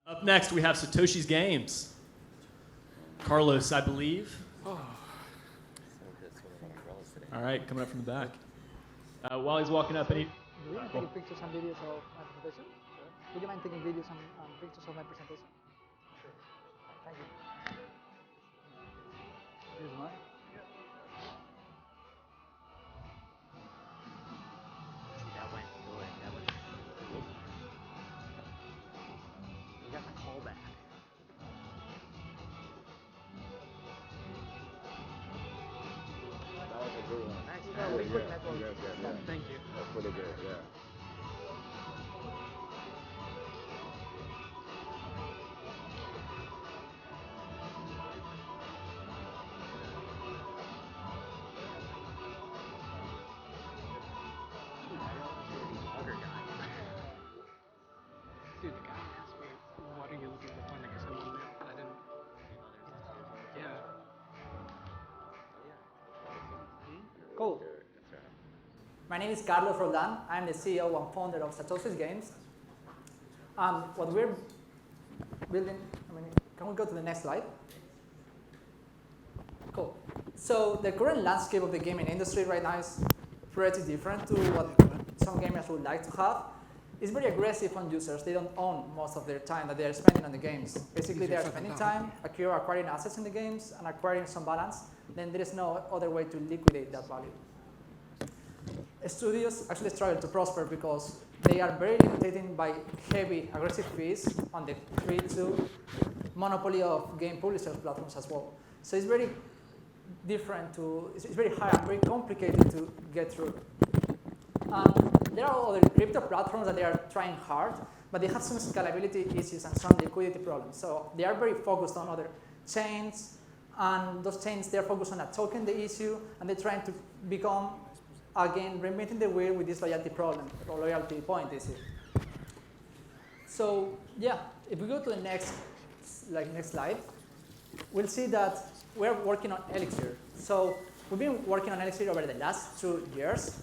Up next, we have Satoshi's Games. Carlos, I believe. Oh. All right, coming up from the back. While he's walking up, any... Do you mind taking pictures and videos of my presentation? Sure. Would you mind taking videos and pictures of my presentation? Sure. Thank you. Here's mine. That went good. That was good. You got the callback. That was a good one. Nice. Yeah. Thank you. That's pretty good, yeah. Dude, the guy asked me, what are you looking for? Like I said, I didn't. Yeah. Cool. My name is Carlos Roldan. I'm the CEO and founder of Satoshi's Games. What we're building, can we go to the next slide? Cool. So the current landscape of the gaming industry right now is pretty different to what some gamers would like to have. It's very aggressive on users. They don't own most of their time that they are spending on the games. Basically, they are spending time acquiring assets in the games and acquiring some balance. Then there is no other way to liquidate that value. Studios actually struggle to prosper because they are very limited by heavy aggressive fees on the free-to monopoly of game publishers platforms as well. So it's very different it's very hard and very complicated to get through. There are other crypto platforms that they are trying hard, but they have some scalability issues and some liquidity problems. So they are very focused on other chains, and those chains, they're focused on a token the issue, and they're trying to become, again, reinventing the wheel with this loyalty problem, or loyalty point issue. So yeah, if we go to the next slide, we'll see that we're working on Elixir. So we've been working on Elixir over the last 2 years.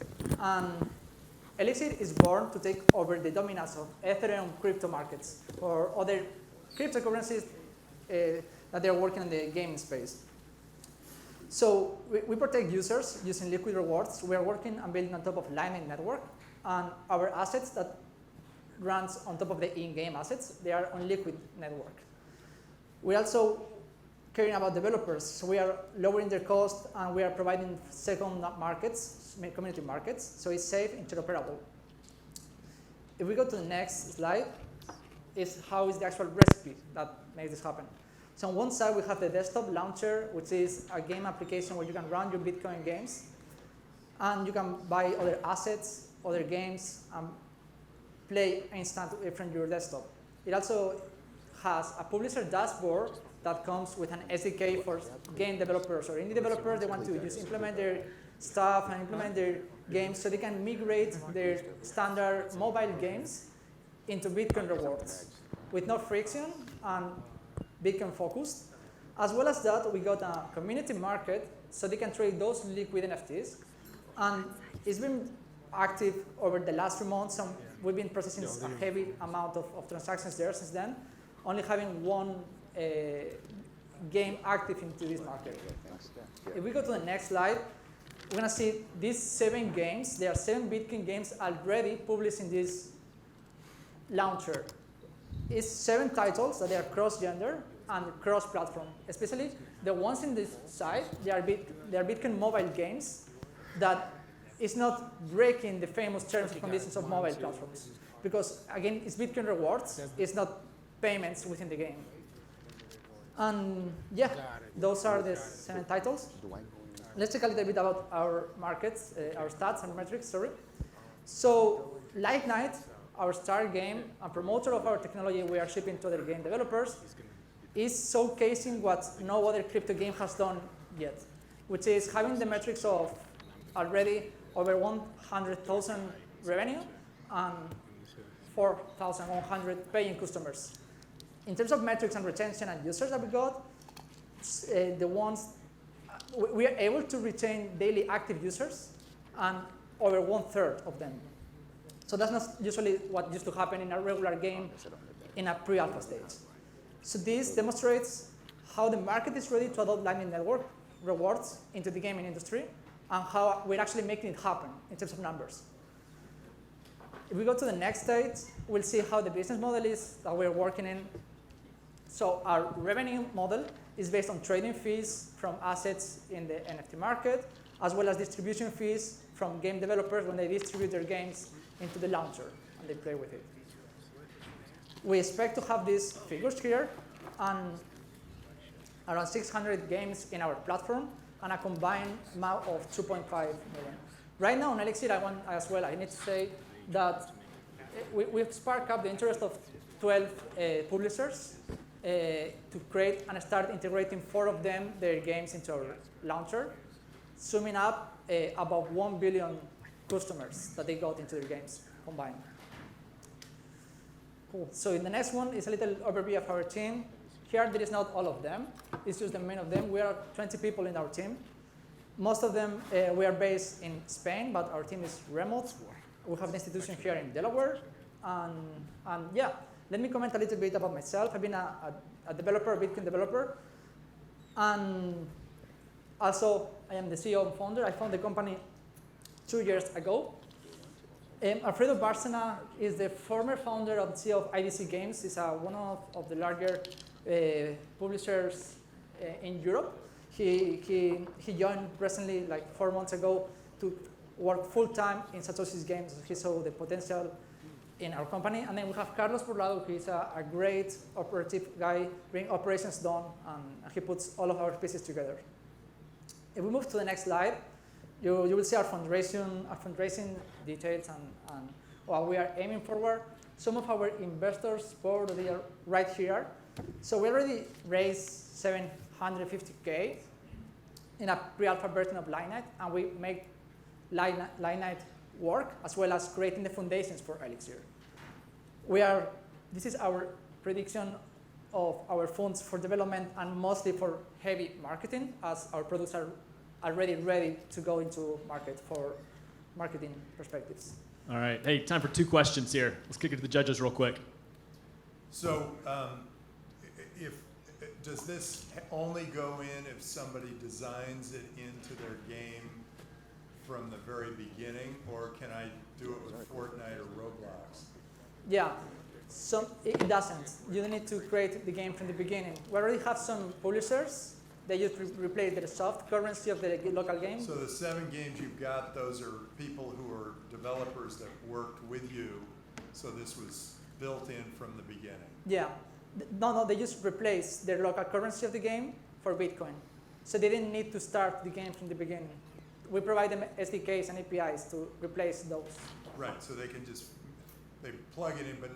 Elixir is born to take over the dominance of Ethereum crypto markets or other cryptocurrencies that they're working in the gaming space. So we protect users using liquid rewards. We are working and building on top of Lightning Network, and our assets that runs on top of the in-game assets, they are on Liquid Network. We also caring about developers. So we are lowering their cost, and we are providing second markets, community markets, so it's safe, interoperable. If we go to the next slide, is how is the actual recipe that makes this happen. So on one side, we have the desktop launcher, which is a game application where you can run your Bitcoin games, and you can buy other assets, other games, and play instantly from your desktop. It also has a publisher dashboard that comes with an SDK for game developers or indie developers. They want to just implement their stuff and implement their games so they can migrate their standard mobile games into Bitcoin rewards with no friction and Bitcoin focused. As well as that, we got a community market so they can trade those liquid NFTs. And it's been active over the last few months, and we've been processing a heavy amount of transactions there since then, only having one game active into this market. If we go to the next slide, we're going to see these 7 games. There are 7 Bitcoin games already published in this launcher. It's 7 titles that they are cross-gender and cross-platform. Especially the ones in this side, they are Bitcoin mobile games that is not breaking the famous terms and conditions of mobile platforms. Because again, it's Bitcoin rewards, it's not payments within the game. And yeah, those are the 7 titles. Let's talk a little bit about our markets, our stats and metrics, sorry. So Light Night, our star game and promoter of our technology we are shipping to other game developers, is showcasing what no other crypto game has done yet, which is having the metrics of already over 100,000 revenue and 4,100 paying customers. In terms of metrics and retention and users that we got, we are able to retain daily active users and over 1/3 of them. So that's not usually what used to happen in a regular game in a pre-alpha stage. So this demonstrates how the market is ready to adopt Lightning Network rewards into the gaming industry and how we're actually making it happen in terms of numbers. If we go to the next stage, we'll see how the business model is that we're working in. So our revenue model is based on trading fees from assets in the NFT market, as well as distribution fees from game developers when they distribute their games into the launcher and they play with it. We expect to have these figures here and around 600 games in our platform and a combined amount of 2.5 million. Right now on Elixir, I need to say that we've sparked up the interest of 12 publishers to create and start integrating 4 of them, their games, into our launcher, summing up about 1 billion customers that they got into their games combined. Cool. So in the next one is a little overview of our team. Here, there is not all of them. It's just the main of them. We are 20 people in our team. Most of them, we are based in Spain, but our team is remote. We have an institution here in Delaware. And yeah, let me comment a little bit about myself. I've been a developer, a Bitcoin developer. And also, I am the CEO and founder. I founded the company 2 years ago. Alfredo Bárcena is the former founder and CEO of IDC Games. He's one of the larger publishers in Europe. He joined recently, like 4 months ago, to work full-time in Satoshi's games. He saw the potential in our company. And then we have Carlos Burlado, who is a great operative guy, bringing operations done, and he puts all of our pieces together. If we move to the next slide, you will see our fundraising details and what we are aiming forward. Some of our investors board, they are right here. So we already raised 750K in a pre-alpha version of Lightnight, and we make Lightnight work, as well as creating the foundations for Elixir. This is our prediction of our funds for development and mostly for heavy marketing, as our products are already ready to go into market for marketing perspectives. All right. Hey, time for 2 questions here. Let's kick it to the judges real quick. So, does this only go in if somebody designs it into their game from the very beginning, or can I do it with Fortnite or Roblox? Yeah, so it doesn't. You don't need to create the game from the beginning. We already have some publishers. They just replace the soft currency of the local game. So the 7 games you've got, those are people who are developers that worked with you, so this was built in from the beginning. Yeah. No, they just replace their local currency of the game for Bitcoin. So they didn't need to start the game from the beginning. We provide them SDKs and APIs to replace those. Right, so they can they plug it in, but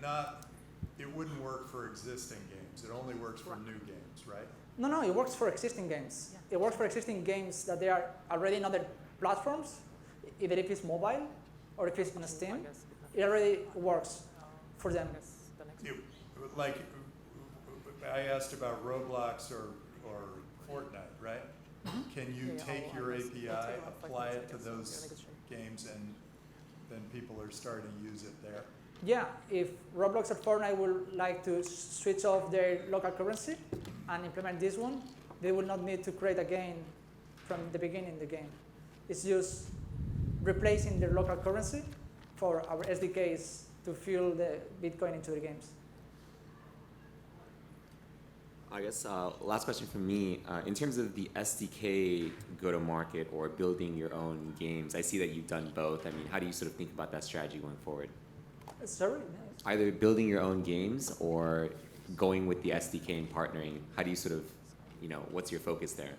it wouldn't work for existing games. It only works for new games, right? No, it works for existing games. Yeah. It works for existing games that they are already in other platforms, either if it's mobile or if it's on Steam. It already works for them. Like, I asked about Roblox or Fortnite, right? Mm-hmm. Can you take your API, apply it to those games, and then people are starting to use it there? Yeah, if Roblox or Fortnite would like to switch off their local currency and implement this one, they will not need to create a game from the beginning of the game. It's just replacing their local currency for our SDKs to fuel the Bitcoin into the games. I guess last question from me. In terms of the SDK go-to-market or building your own games, I see that you've done both. I mean, how do you sort of think about that strategy going forward? Sorry? Either building your own games or going with the SDK and partnering. How do you sort of, what's your focus there?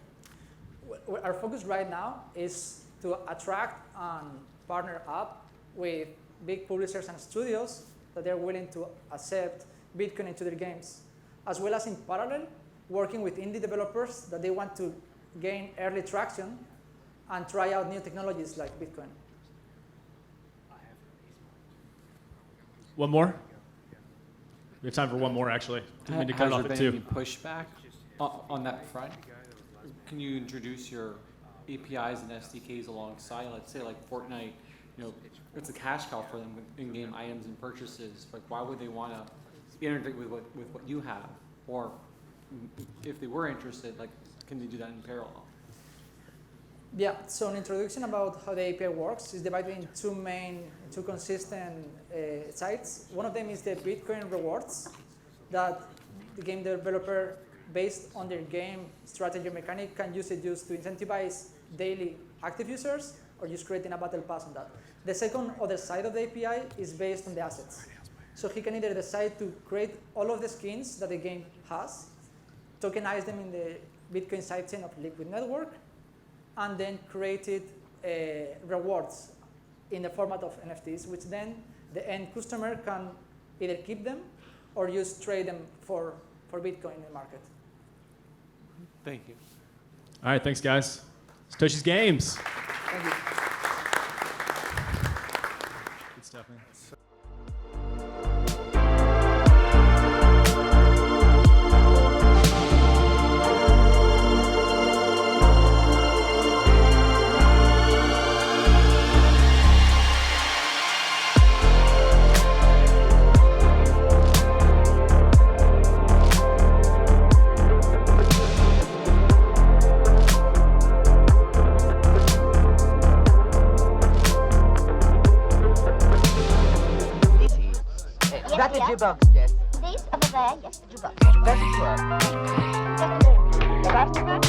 Our focus right now is to attract and partner up with big publishers and studios that they're willing to accept Bitcoin into their games, as well as in parallel, working with indie developers that they want to gain early traction and try out new technologies like Bitcoin. One more? We have time for one more, actually. Didn't mean to cut it off at 2. Has there been any pushback on that front? Can you introduce your APIs and SDKs alongside, let's say like Fortnite, it's a cash cow for them with in-game items and purchases. Like, why would they want to integrate with what you have, or if they were interested, like, can they do that in parallel? Yeah, so an introduction about how the API works is divided in two consistent sites. One of them is the Bitcoin rewards that the game developer, based on their game strategy mechanic, can use it just to incentivize daily active users or just creating a battle pass on that. The second other side of the API is based on the assets. So he can either decide to create all of the skins that the game has, tokenize them in the Bitcoin sidechain of Liquid Network, and then created rewards in the format of NFTs, which then the end customer can either keep them or just trade them for Bitcoin in the market. Thank you. All right, thanks, guys. Satoshi's Games. Thank you. Good stuff, man. That's a jukebox, yes. This over there, yes, the jukebox. That's a jukebox. The rest of it,